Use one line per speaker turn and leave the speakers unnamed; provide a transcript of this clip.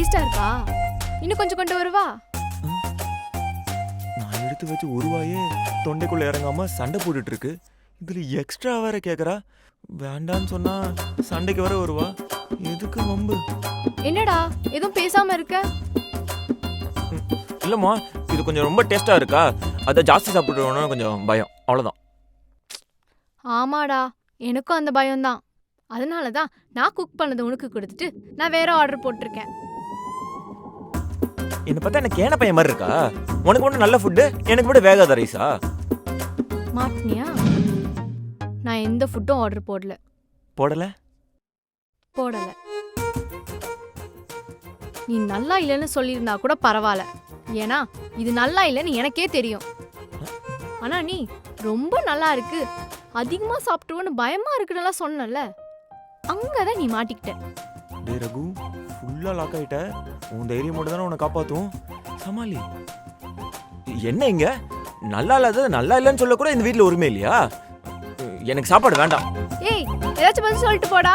டேஸ்டா இருக்கா? இன்னும் கொஞ்சம் கொண்டு வருவா?
நான் எடுத்து வச்சு ஒரு வாயே தொண்டைக்குள்ள இறங்காம சண்டை போட்டுட்டு இருக்கு. இதுல எக்ஸ்ட்ரா வேற கேக்குறா. வேண்டான்னு சொன்னா சண்டைக்கு வர வருவா. எதுக்கு வம்பு?
என்னடா எதுவும் பேசாம இருக்க?
இல்லம்மா, இது கொஞ்சம் ரொம்ப டேஸ்டா இருக்கா, அதை ஜாஸ்தி சாப்பிடுவோன்னு கொஞ்சம் பயம், அவ்வளவுதான்.
ஆமாடா, எனக்கும் அந்த பயம்தான். அதனால தான் நான் குக் பண்ணதை உனக்கு கொடுத்துட்டு நான் வேற ஆர்டர் போட்டிருக்கேன்.
என்ன பார்த்தா எனக்கு ஏன பையன் மாதிரி இருக்கா? உனக்கு மட்டும் நல்ல ஃபுட்டு, எனக்கு மட்டும் வேகாத ரைஸா?
மாட்டினியா? நான் எந்த ஃபுட்டும் ஆர்டர் போடல.
போடல?
நீ நல்லா இல்லைன்னு சொல்லியிருந்தா கூட பரவாயில்ல. ஏன்னா இது நல்லா இல்லைன்னு எனக்கே தெரியும். ஆனா நீ ரொம்ப நல்லா இருக்கு, அதிகமா சாப்பிட்டுருவோன்னு பயமா இருக்குன்னு சொன்னல, அங்கதான் நீ மாட்டிக்கிட்ட.
டேய் ரகு, ஃபுல்லா லாக் ஆயிட்ட. உன் தைரியம் மட்டும் தானே உன்னை காப்பாத்தும். சமாளி. என்ன இங்க நல்லா இல்லாத நல்லா இல்லைன்னு சொல்ல கூட இந்த வீட்டுல உரிமை இல்லையா? எனக்கு சாப்பாடு வேண்டாம்.
ஏய், ஏதாச்சும் பதில் சொல்லிட்டு போடா.